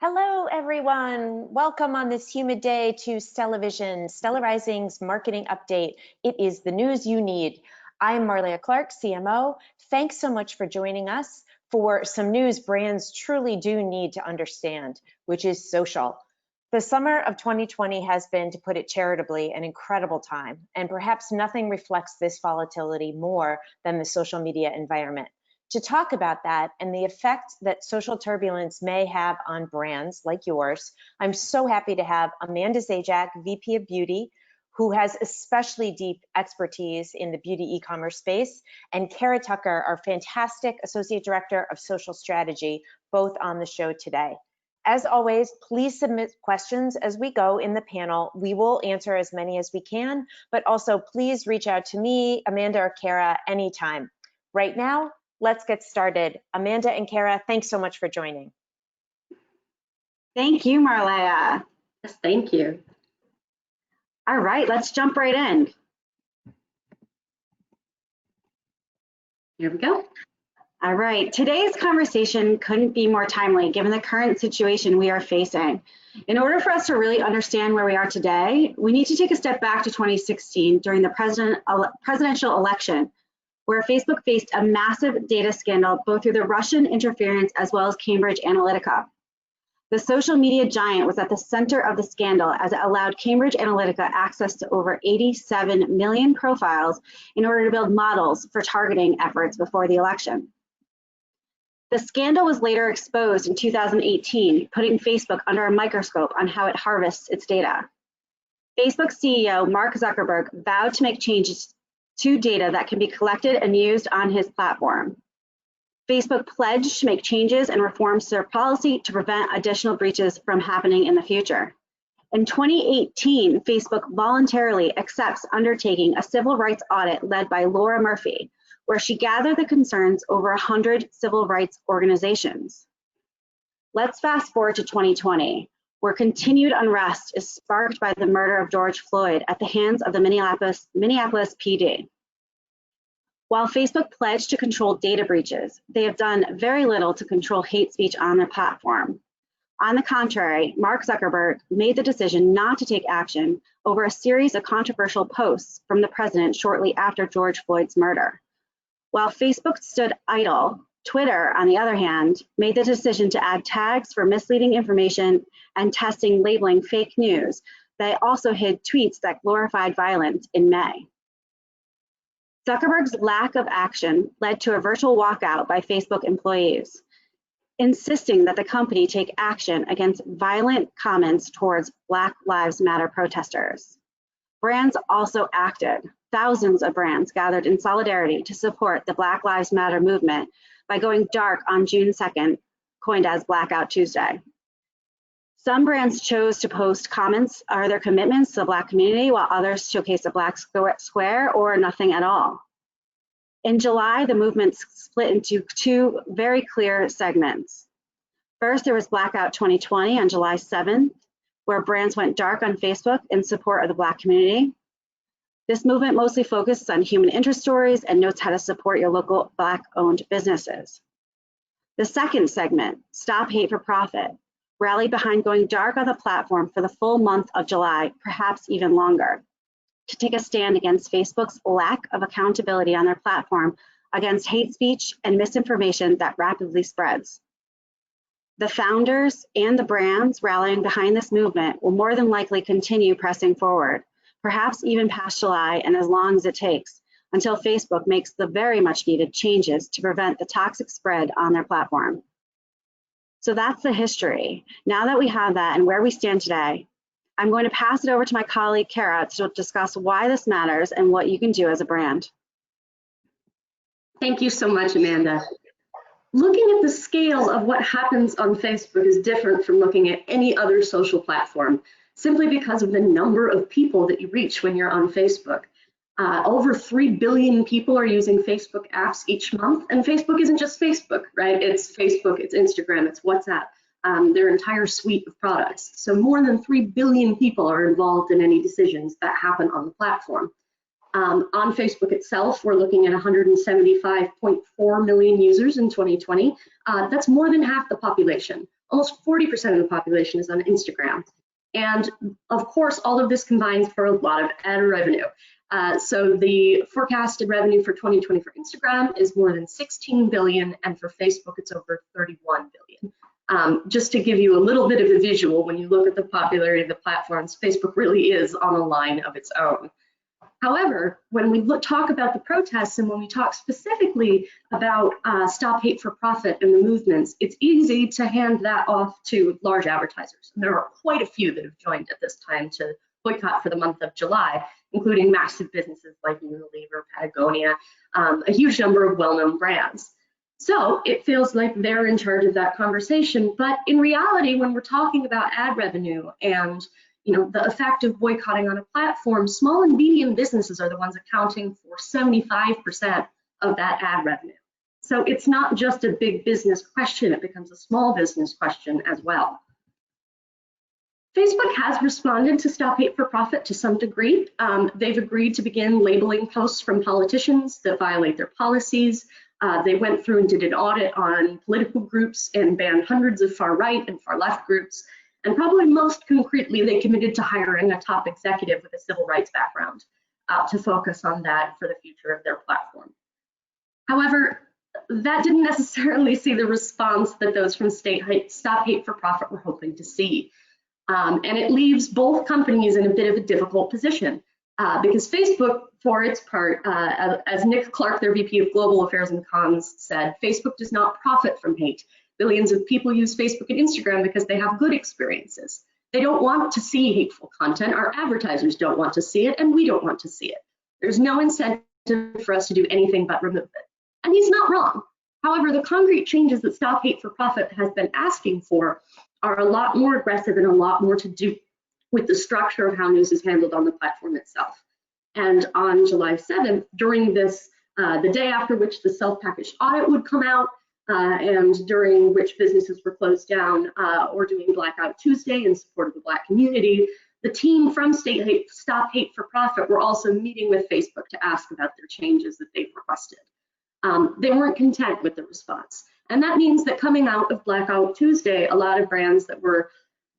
Hello, everyone. Welcome on this humid day to Stellavision, Stellarizing's marketing update. It is the news you need. I'm Marlia Clark, CMO. Thanks so much for joining us for some news brands truly do need to understand, which is social. The summer of 2020 has been, to put it charitably, an incredible time, and perhaps nothing reflects this volatility more than the social media environment. To talk about that and the effect that social turbulence may have on brands like yours, I'm so happy to have Amanda Zajac, VP of Beauty, who has especially deep expertise in the beauty e-commerce space, and Kara Tucker, our fantastic Associate Director of Social Strategy, both on the show today. As always, please submit questions as we go in the panel. We will answer as many as we can, but also please reach out to me, Amanda, or Kara anytime. Right now, let's get started. Amanda and Kara, thanks so much for joining. Thank you, Marlia. Yes, thank you. All right, let's jump right in. Here we go. All right, today's conversation couldn't be more timely given the current situation we are facing. In order for us to really understand where we are today, we need to take a step back to 2016 during the presidential election, where Facebook faced a massive data scandal both through the Russian interference as well as Cambridge Analytica. The social media giant was at the center of the scandal as it allowed Cambridge Analytica access to over 87 million profiles in order to build models for targeting efforts before the election. The scandal was later exposed in 2018, putting Facebook under a microscope on how it harvests its data. Facebook CEO Mark Zuckerberg vowed to make changes to data that can be collected and used on his platform. Facebook pledged to make changes and reforms to their policy to prevent additional breaches from happening in the future. In 2018, Facebook voluntarily accepts undertaking a civil rights audit led by Laura Murphy, where she gathered the concerns over 100 civil rights organizations. Let's fast forward to 2020. Where continued unrest is sparked by the murder of George Floyd at the hands of the Minneapolis PD. While Facebook pledged to control data breaches, they have done very little to control hate speech on their platform. On the contrary, Mark Zuckerberg made the decision not to take action over a series of controversial posts from the president shortly after George Floyd's murder. While Facebook stood idle, Twitter, on the other hand, made the decision to add tags for misleading information and testing labeling fake news. They also hid tweets that glorified violence in May. Zuckerberg's lack of action led to a virtual walkout by Facebook employees, insisting that the company take action against violent comments towards Black Lives Matter protesters. Brands also acted. Thousands of brands gathered in solidarity to support the Black Lives Matter movement by going dark on June 2nd, coined as Blackout Tuesday. Some brands chose to post comments or their commitments to the Black community, while others showcased a Black square or nothing at all. In July, the movement split into two very clear segments. First, there was Blackout 2020 on July 7th, where brands went dark on Facebook in support of the Black community. This movement mostly focuses on human interest stories and notes how to support your local Black-owned businesses. The second segment, Stop Hate for Profit, rallied behind going dark on the platform for the full month of July, perhaps even longer, to take a stand against Facebook's lack of accountability on their platform against hate speech and misinformation that rapidly spreads. The founders and the brands rallying behind this movement will more than likely continue pressing forward, perhaps even past July and as long as it takes, until Facebook makes the very much needed changes to prevent the toxic spread on their platform. So that's the history. Now that we have that and where we stand today, I'm going to pass it over to my colleague Kara to discuss why this matters and what you can do as a brand. Thank you so much, Amanda. Looking at the scale of what happens on Facebook is different from looking at any other social platform, simply because of the number of people that you reach when you're on Facebook. Over 3 billion people are using Facebook apps each month, and Facebook isn't just Facebook, right? It's Facebook, it's Instagram, it's WhatsApp, their entire suite of products. So more than 3 billion people are involved in any decisions that happen on the platform. On Facebook itself, we're looking at 175.4 million users in 2020. That's more than half the population almost 40% of the population is on Instagram. And of course, all of this combines for a lot of ad revenue. So the forecasted revenue for 2020 for Instagram is more than 16 billion, and for Facebook, it's over 31 billion. Just to give you a little bit of a visual, when you look at the popularity of the platforms, Facebook really is on a line of its own. However, when we talk about the protests and when we talk specifically about Stop Hate for Profit and the movements, it's easy to hand that off to large advertisers. And there are quite a few that have joined at this time to boycott for the month of July, including massive businesses like Unilever, Patagonia, a huge number of well-known brands. So it feels like they're in charge of that conversation. But in reality, when we're talking about ad revenue and the effect of boycotting on a platform, small and medium businesses are the ones accounting for 75% of that ad revenue. So it's not just a big business question, it becomes a small business question as well. Facebook has responded to Stop Hate for Profit to some degree. They've agreed to begin labeling posts from politicians that violate their policies. They went through and did an audit on political groups and banned hundreds of far right and far left groups. And probably most concretely, they committed to hiring a top executive with a civil rights background to focus on that for the future of their platform. However, that didn't necessarily see the response that those from Stop Hate for Profit were hoping to see. And it leaves both companies in a bit of a difficult position because Facebook, for its part, as Nick Clark, their VP of Global Affairs and Comms, said, Facebook does not profit from hate. Billions of people use Facebook and Instagram because they have good experiences. They don't want to see hateful content. Our advertisers don't want to see it, and we don't want to see it. There's no incentive for us to do anything but remove it. And he's not wrong. However, the concrete changes that Stop Hate for Profit has been asking for are a lot more aggressive and a lot more to do with the structure of how news is handled on the platform itself. And on July 7th, during this, the day after which the self-packaged audit would come out, and during which businesses were closed down or doing Blackout Tuesday in support of the Black community, the team from Stop Hate for Profit were also meeting with Facebook to ask about their changes that they've requested. They weren't content with the response. And that means that coming out of Blackout Tuesday, a lot of brands that were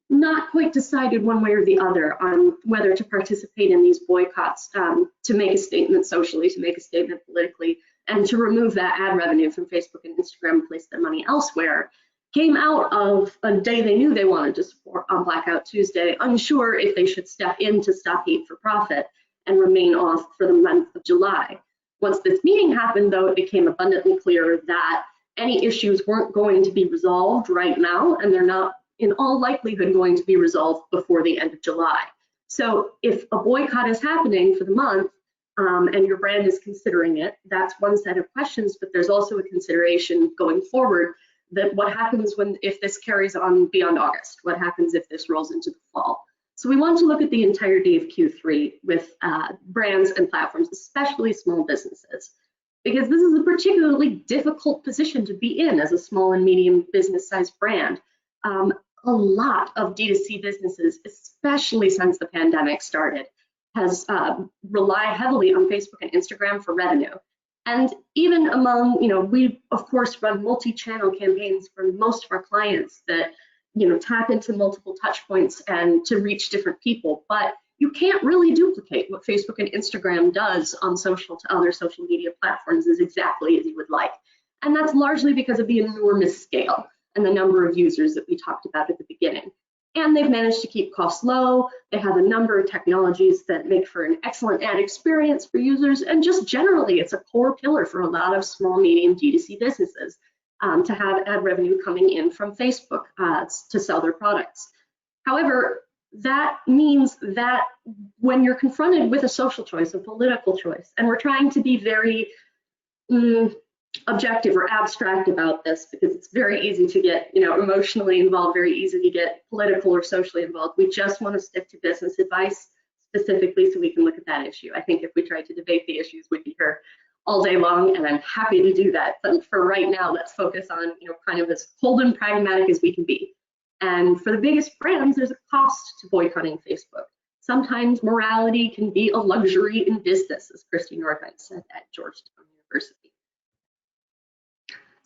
not quite decided one way or the other on whether to participate in these boycotts to make a statement socially, to make a statement politically, and to remove that ad revenue from Facebook and Instagram and place their money elsewhere, came out of a day they knew they wanted to support on Blackout Tuesday, unsure if they should step in to Stop Hate for Profit and remain off for the month of July. Once this meeting happened, though, it became abundantly clear that any issues weren't going to be resolved right now, and they're not in all likelihood going to be resolved before the end of July. So if a boycott is happening for the month, and your brand is considering it, that's one set of questions, but there's also a consideration going forward that what happens if this carries on beyond August? What happens if this rolls into the fall? So we want to look at the entirety of Q3 with brands and platforms, especially small businesses, because this is a particularly difficult position to be in as a small and medium business-sized brand. A lot of D2C businesses, especially since the pandemic started, has relied heavily on Facebook and Instagram for revenue. And even among, we of course run multi-channel campaigns for most of our clients that, tap into multiple touch points and to reach different people, but you can't really duplicate what Facebook and Instagram does on to other social media platforms as exactly as you would like. And that's largely because of the enormous scale and the number of users that we talked about at the beginning. And they've managed to keep costs low. They have a number of technologies that make for an excellent ad experience for users. And just generally, it's a core pillar for a lot of small, medium D2C businesses to have ad revenue coming in from Facebook to sell their products. However, that means that when you're confronted with a social choice, a political choice, and we're trying to be very objective or abstract about this because it's very easy to get emotionally involved, very easy to get political or socially involved. We just want to stick to business advice specifically so we can look at that issue. I think if we tried to debate the issues, we'd be here all day long, and I'm happy to do that. But for right now, let's focus on kind of as cold and pragmatic as we can be. And for the biggest brands, there's a cost to boycotting Facebook. Sometimes morality can be a luxury in business, as Christy Northheim said at Georgetown University.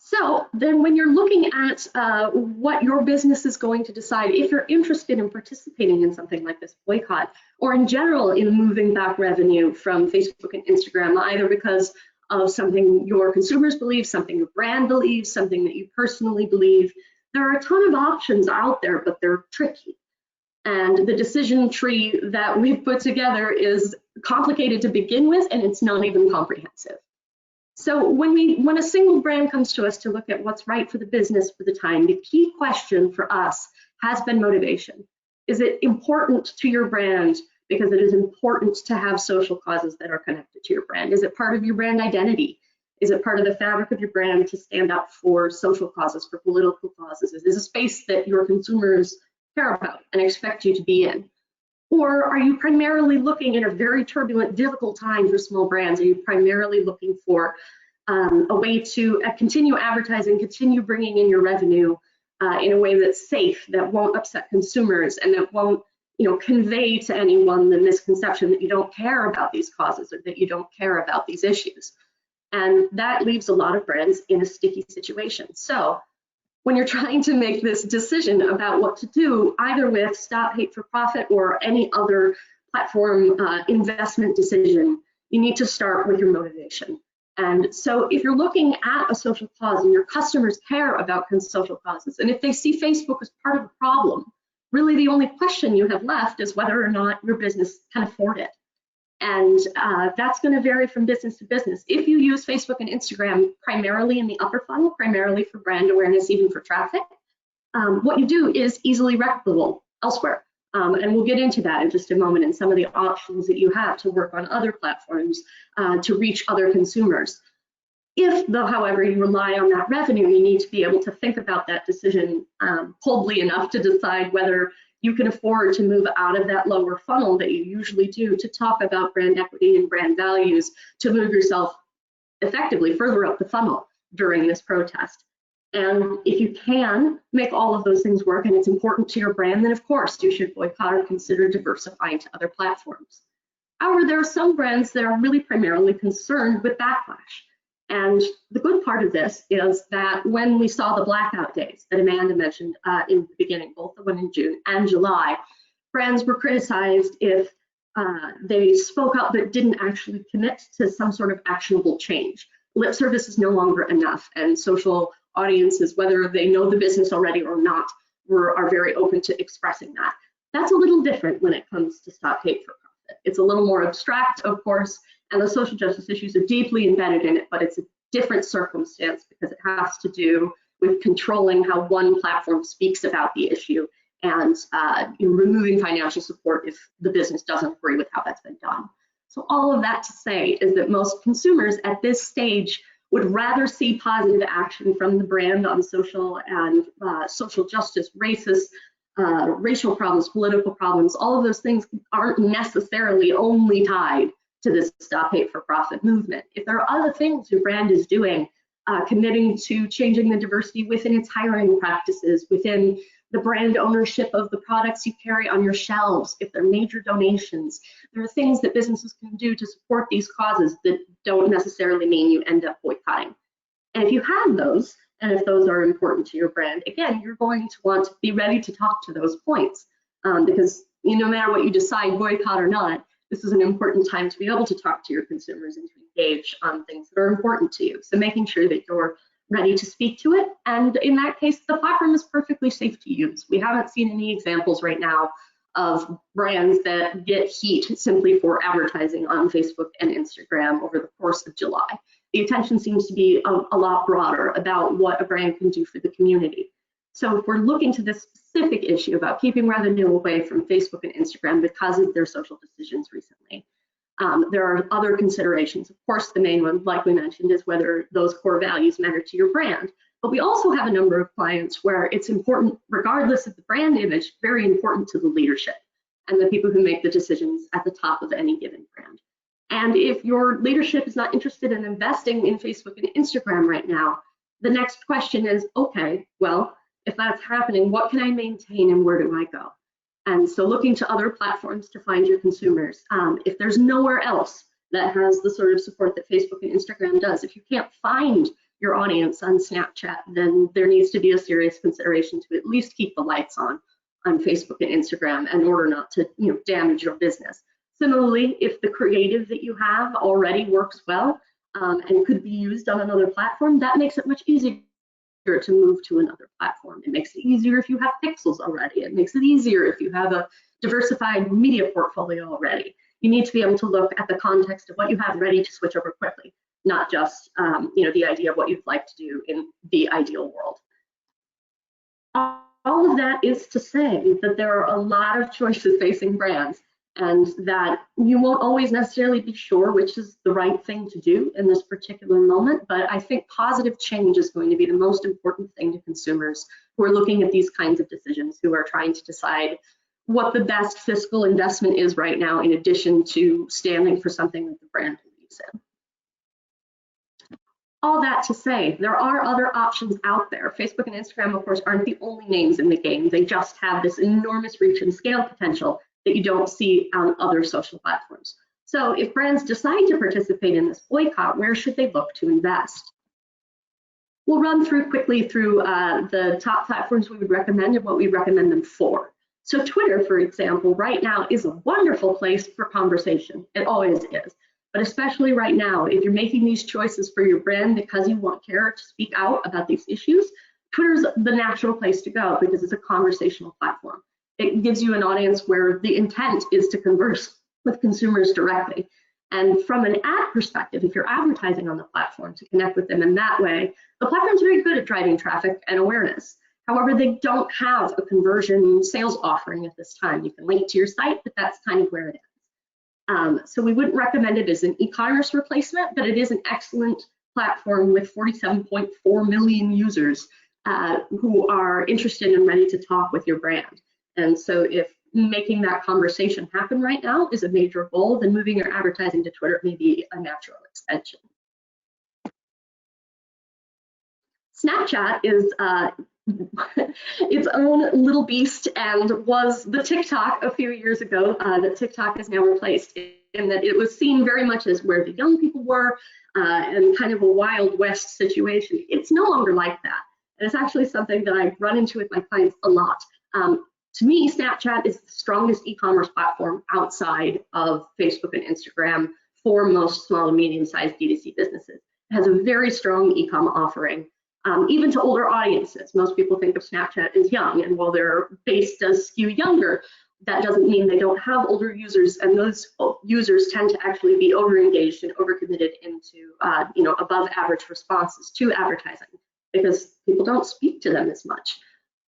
So then when you're looking at what your business is going to decide, if you're interested in participating in something like this boycott, or in general in moving back revenue from Facebook and Instagram, either because of something your consumers believe, something your brand believes, something that you personally believe, there are a ton of options out there, but they're tricky. And the decision tree that we've put together is complicated to begin with, and it's not even comprehensive. So when a single brand comes to us to look at what's right for the business for the time, the key question for us has been motivation. Is it important to your brand because it is important to have social causes that are connected to your brand? Is it part of your brand identity? Is it part of the fabric of your brand to stand up for social causes, for political causes? Is this a space that your consumers care about and expect you to be in? Or are you primarily looking in a very turbulent, difficult time for small brands? Are you primarily looking for a way to continue advertising, continue bringing in your revenue in a way that's safe, that won't upset consumers, and that won't, convey to anyone the misconception that you don't care about these causes or that you don't care about these issues? And that leaves a lot of brands in a sticky situation. So when you're trying to make this decision about what to do, either with Stop Hate for Profit or any other platform investment decision, you need to start with your motivation. And so if you're looking at a social cause and your customers care about social causes, and if they see Facebook as part of the problem, really the only question you have left is whether or not your business can afford it. And that's going to vary from business to business. If you use Facebook and Instagram primarily in the upper funnel, primarily for brand awareness, even for traffic, what you do is easily replicable elsewhere. And we'll get into that in just a moment and some of the options that you have to work on other platforms to reach other consumers. If, though, however, you rely on that revenue, you need to be able to think about that decision coldly enough to decide whether you can afford to move out of that lower funnel that you usually do to talk about brand equity and brand values, to move yourself effectively further up the funnel during this protest. And if you can make all of those things work and it's important to your brand, then of course you should boycott or consider diversifying to other platforms. However, there are some brands that are really primarily concerned with backlash. And the good part of this is that when we saw the blackout days that Amanda mentioned in the beginning, both the one in June and July, brands were criticized if they spoke up but didn't actually commit to some sort of actionable change. Lip service is no longer enough, and social audiences, whether they know the business already or not, are very open to expressing that. That's a little different when it comes to Stop Hate for Profit. It's a little more abstract, of course, and the social justice issues are deeply embedded in it, but it's a different circumstance because it has to do with controlling how one platform speaks about the issue and removing financial support if the business doesn't agree with how that's been done. So all of that to say is that most consumers at this stage would rather see positive action from the brand on social and social justice, racist, racial problems, political problems. All of those things aren't necessarily only tied to this Stop Hate for Profit movement. If there are other things your brand is doing, committing to changing the diversity within its hiring practices, within the brand ownership of the products you carry on your shelves, if they're major donations, there are things that businesses can do to support these causes that don't necessarily mean you end up boycotting. And if you have those, and if those are important to your brand, again, you're going to want to be ready to talk to those points because no matter what you decide, boycott or not, this is an important time to be able to talk to your consumers and to engage on things that are important to you. So making sure that you're ready to speak to it. And in that case, the platform is perfectly safe to use. We haven't seen any examples right now of brands that get heat simply for advertising on Facebook and Instagram over the course of July. The attention seems to be a lot broader about what a brand can do for the community. So if we're looking to this specific issue about keeping revenue away from Facebook and Instagram because of their social decisions recently, there are other considerations. Of course, the main one, like we mentioned, is whether those core values matter to your brand. But we also have a number of clients where it's important, regardless of the brand image, very important to the leadership and the people who make the decisions at the top of any given brand. And if your leadership is not interested in investing in Facebook and Instagram right now, the next question is, okay, well, if that's happening, what can I maintain and where do I go? And so looking to other platforms to find your consumers. If there's nowhere else that has the sort of support that Facebook and Instagram does, if you can't find your audience on Snapchat, then there needs to be a serious consideration to at least keep the lights on Facebook and Instagram in order not to damage your business. Similarly, if the creative that you have already works well and could be used on another platform, that makes it much easier to move to another platform. It makes it easier if you have pixels already. It makes it easier if you have a diversified media portfolio already. You need to be able to look at the context of what you have ready to switch over quickly, not just the idea of what you'd like to do in the ideal world. All of that is to say that there are a lot of choices facing brands, and that you won't always necessarily be sure which is the right thing to do in this particular moment, but I think positive change is going to be the most important thing to consumers who are looking at these kinds of decisions, who are trying to decide what the best fiscal investment is right now, in addition to standing for something that the brand believes in. All that to say, there are other options out there. Facebook and Instagram, of course, aren't the only names in the game. They just have this enormous reach and scale potential that you don't see on other social platforms. So if brands decide to participate in this boycott, where should they look to invest? We'll run quickly through the top platforms we would recommend and what we recommend them for. So Twitter, for example, right now is a wonderful place for conversation. It always is. But especially right now, if you're making these choices for your brand because you want CARE to speak out about these issues, Twitter's the natural place to go because it's a conversational platform. It gives you an audience where the intent is to converse with consumers directly. And from an ad perspective, if you're advertising on the platform to connect with them in that way, the platform's very good at driving traffic and awareness. However, they don't have a conversion sales offering at this time. You can link to your site, but that's kind of where it is. So we wouldn't recommend it as an e-commerce replacement, but it is an excellent platform with 47.4 million users who are interested and ready to talk with your brand. And so if making that conversation happen right now is a major goal, then moving your advertising to Twitter may be a natural extension. Snapchat is its own little beast and was the TikTok a few years ago that TikTok has now replaced, in that it was seen very much as where the young people were and kind of a Wild West situation. It's no longer like that. And it's actually something that I run into with my clients a lot. To me, Snapchat is the strongest e-commerce platform outside of Facebook and Instagram for most small and medium-sized D2C businesses. It has a very strong e-com offering. Even to older audiences. Most people think of Snapchat as young, and while their base does skew younger, that doesn't mean they don't have older users, and those users tend to actually be over-engaged and over-committed into above average responses to advertising because people don't speak to them as much.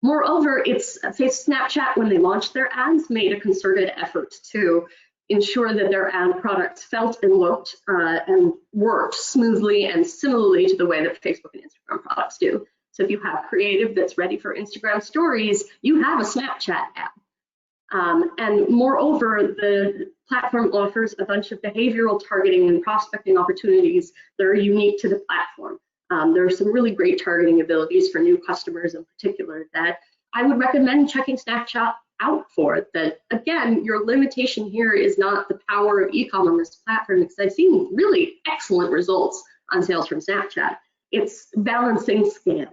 Moreover, Snapchat, when they launched their ads, made a concerted effort to ensure that their ad products felt and looked and worked smoothly and similarly to the way that Facebook and Instagram products do. So if you have creative that's ready for Instagram stories, you have a Snapchat app. And moreover, the platform offers a bunch of behavioral targeting and prospecting opportunities that are unique to the platform. There are some really great targeting abilities for new customers in particular that I would recommend checking Snapchat out for. That again, your limitation here is not the power of e-commerce platform, because I've seen really excellent results on sales from Snapchat. It's balancing scale.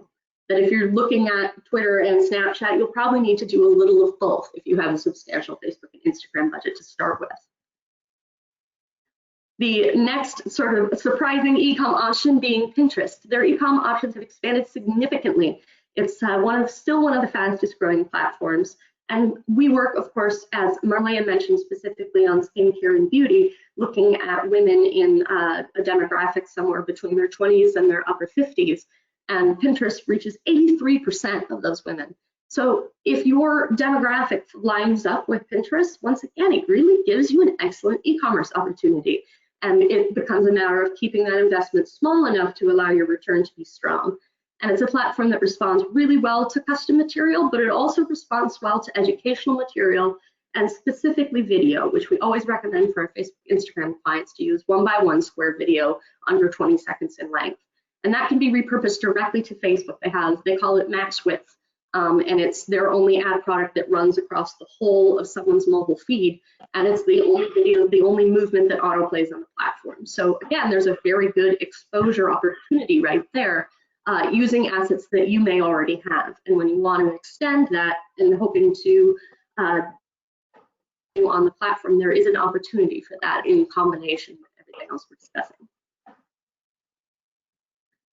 That if you're looking at Twitter and Snapchat, you'll probably need to do a little of both if you have a substantial Facebook and Instagram budget to start with. The next sort of surprising e-com option being Pinterest. Their e-com options have expanded significantly. It's still one of the fastest growing platforms. And we work, of course, as Marlea mentioned, specifically on skincare and beauty, looking at women in a demographic somewhere between their 20s and their upper 50s. And Pinterest reaches 83% of those women. So if your demographic lines up with Pinterest, once again, it really gives you an excellent e-commerce opportunity. And it becomes a matter of keeping that investment small enough to allow your return to be strong. And it's a platform that responds really well to custom material, but it also responds well to educational material and specifically video, which we always recommend for our Facebook, Instagram clients to use 1x1 square video under 20 seconds in length. And that can be repurposed directly to Facebook. They call it max width. And it's their only ad product that runs across the whole of someone's mobile feed, and it's the only video, the only movement that autoplays on the platform. So again, there's a very good exposure opportunity right there, using assets that you may already have. And when you want to extend that and hoping to on the platform, there is an opportunity for that in combination with everything else we're discussing.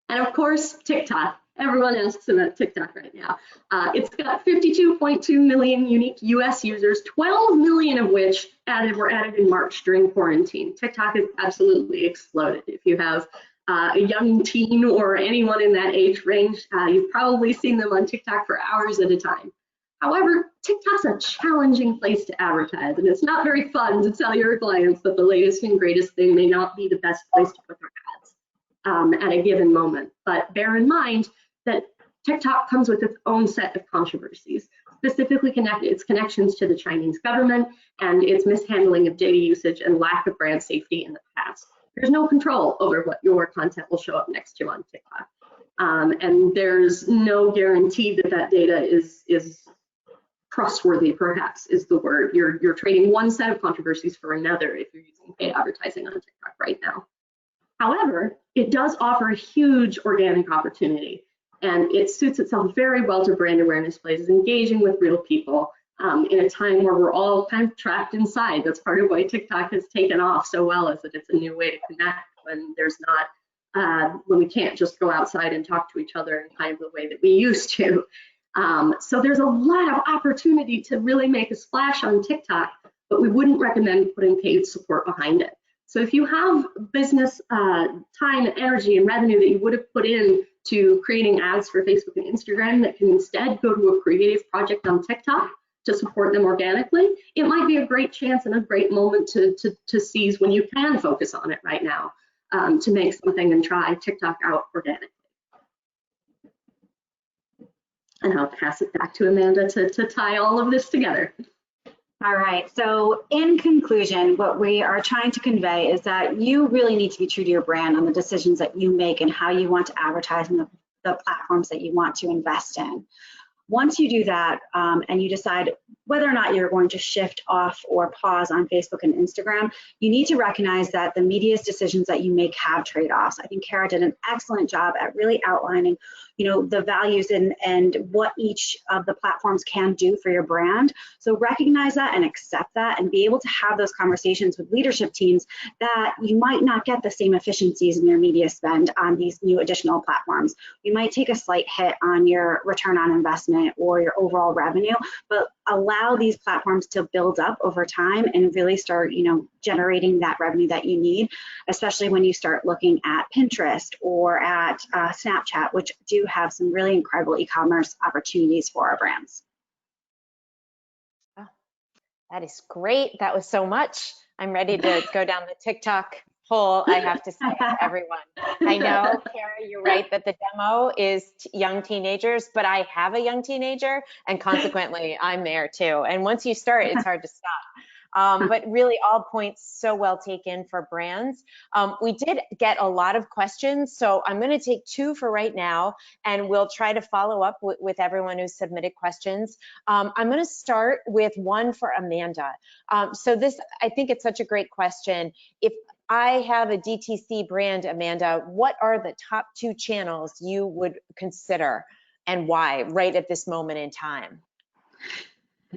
And of course, TikTok. Everyone asks about TikTok right now. It's got 52.2 million unique US users, 12 million of which were added in March during quarantine. TikTok has absolutely exploded. If you have a young teen or anyone in that age range, you've probably seen them on TikTok for hours at a time. However, TikTok's a challenging place to advertise, and it's not very fun to tell your clients that the latest and greatest thing may not be the best place to put their ads at a given moment. But bear in mind that TikTok comes with its own set of controversies, specifically its connections to the Chinese government and its mishandling of data usage and lack of brand safety in the past. There's no control over what your content will show up next to on TikTok. And there's no guarantee that that data is trustworthy, perhaps is the word. You're trading one set of controversies for another if you're using paid advertising on TikTok right now. However, it does offer a huge organic opportunity, and it suits itself very well to brand awareness plays, engaging with real people in a time where we're all kind of trapped inside. That's part of why TikTok has taken off so well, is that it's a new way to connect when there's not, when we can't just go outside and talk to each other in kind of the way that we used to. So there's a lot of opportunity to really make a splash on TikTok, but we wouldn't recommend putting paid support behind it. So if you have business time and energy and revenue that you would have put in to creating ads for Facebook and Instagram that can instead go to a creative project on TikTok to support them organically, it might be a great chance and a great moment to seize when you can focus on it right now, to make something and try TikTok out organically. And I'll pass it back to Amanda to tie all of this together. All right, so in conclusion, what we are trying to convey is that you really need to be true to your brand on the decisions that you make and how you want to advertise in the platforms that you want to invest in. Once you do that and you decide whether or not you're going to shift off or pause on Facebook and Instagram, you need to recognize that the media's decisions that you make have trade-offs. I think Kara did an excellent job at really outlining, the values and what each of the platforms can do for your brand. So recognize that and accept that and be able to have those conversations with leadership teams that you might not get the same efficiencies in your media spend on these new additional platforms. You might take a slight hit on your return on investment or your overall revenue, but allow these platforms to build up over time and really start, generating that revenue that you need, especially when you start looking at Pinterest or at Snapchat, which do have some really incredible e-commerce opportunities for our brands. Oh, that is great. That was so much. I'm ready to go down the TikTok hole, I have to say, to everyone. I know, Kara, you're right that the demo is young teenagers, but I have a young teenager, and consequently, I'm there too. And once you start, it's hard to stop. But really, all points so well taken for brands. We did get a lot of questions, so I'm going to take two for right now, and we'll try to follow up with everyone who submitted questions. I'm going to start with one for Amanda. So this, I think it's such a great question. If I have a DTC brand, Amanda, what are the top 2 channels you would consider and why right at this moment in time?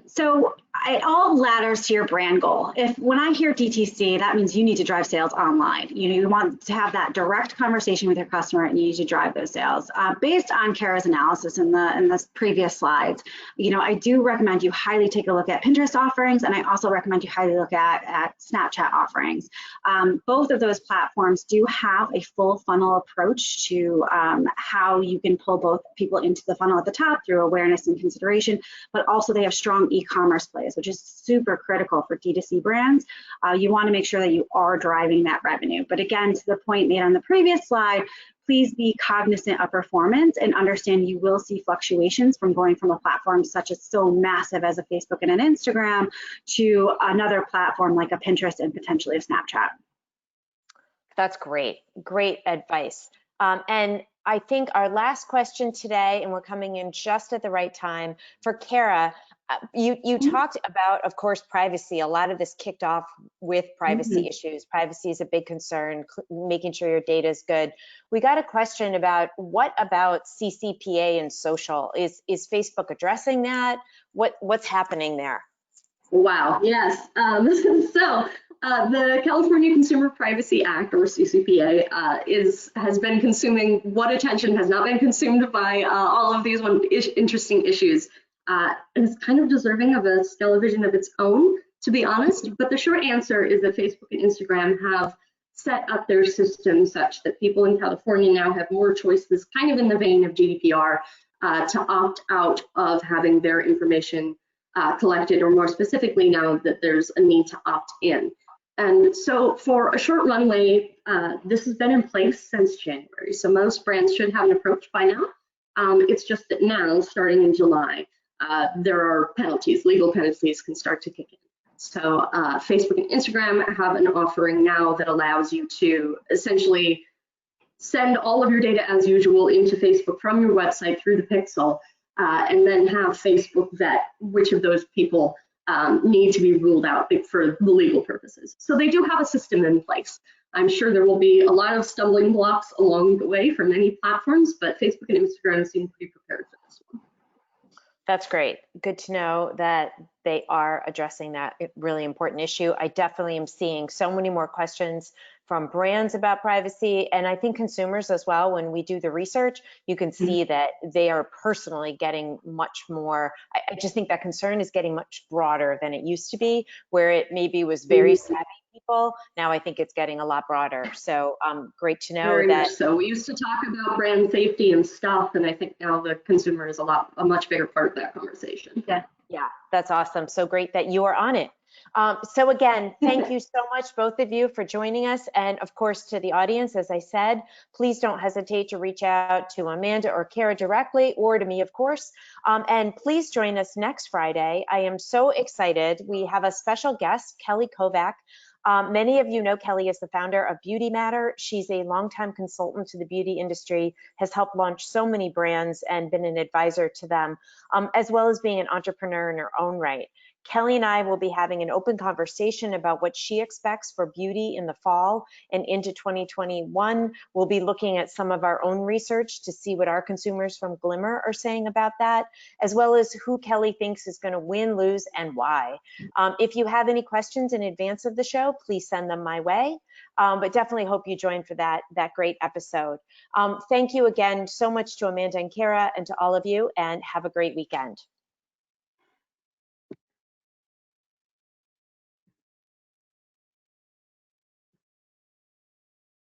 So it all ladders to your brand goal. When I hear DTC, that means you need to drive sales online. You want to have that direct conversation with your customer and you need to drive those sales. Based on Kara's analysis in the previous slides, I do recommend you highly take a look at Pinterest offerings, and I also recommend you highly look at Snapchat offerings. Both of those platforms do have a full funnel approach to how you can pull both people into the funnel at the top through awareness and consideration, but also they have strong e-commerce plays, which is super critical for D2C brands. You want to make sure that you are driving that revenue. But again, to the point made on the previous slide, please be cognizant of performance and understand you will see fluctuations from going from a platform such as so massive as a Facebook and an Instagram to another platform like a Pinterest and potentially a Snapchat. That's great. Great advice. And I think our last question today, and we're coming in just at the right time, for Kara. You talked about, of course, privacy. A lot of this kicked off with privacy issues. Privacy is a big concern, making sure your data is good. We got a question about what about CCPA and social? Is Facebook addressing that? What's happening there? Wow, yes. The California Consumer Privacy Act, or CCPA, has been consuming what attention has not been consumed by all of these interesting issues. And it's kind of deserving of a television of its own, to be honest. But the short answer is that Facebook and Instagram have set up their system such that people in California now have more choices, kind of in the vein of GDPR, to opt out of having their information collected, or more specifically now that there's a need to opt in. And so for a short runway, this has been in place since January. So most brands should have an approach by now. It's just that now, starting in July, there are penalties, legal penalties can start to kick in. So Facebook and Instagram have an offering now that allows you to essentially send all of your data as usual into Facebook from your website through the Pixel, and then have Facebook vet which of those people need to be ruled out for the legal purposes. So they do have a system in place. I'm sure there will be a lot of stumbling blocks along the way for many platforms, but Facebook and Instagram seem pretty prepared for this one. That's great. Good to know that they are addressing that really important issue. I definitely am seeing so many more questions from brands about privacy, and I think consumers as well. When we do the research, you can see that they are personally getting much more. I just think that concern is getting much broader than it used to be, where it maybe was very savvy people. Now I think it's getting a lot broader. So great to know Very that. much so. We used to talk about brand safety and stuff, and I think now the consumer is a much bigger part of that conversation. Yeah, that's awesome. So great that you are on it. So again, thank you so much, both of you, for joining us. And of course, to the audience, as I said, please don't hesitate to reach out to Amanda or Kara directly, or to me, of course. And please join us next Friday. I am so excited. We have a special guest, Kelly Kovac. Many of you know Kelly is the founder of Beauty Matter. She's a longtime consultant to the beauty industry, has helped launch so many brands and been an advisor to them, as well as being an entrepreneur in her own right. Kelly and I will be having an open conversation about what she expects for beauty in the fall and into 2021. We'll be looking at some of our own research to see what our consumers from Glimmer are saying about that, as well as who Kelly thinks is going to win, lose, and why. If you have any questions in advance of the show, please send them my way. But definitely hope you join for that great episode. Thank you again so much to Amanda and Kara and to all of you, and have a great weekend.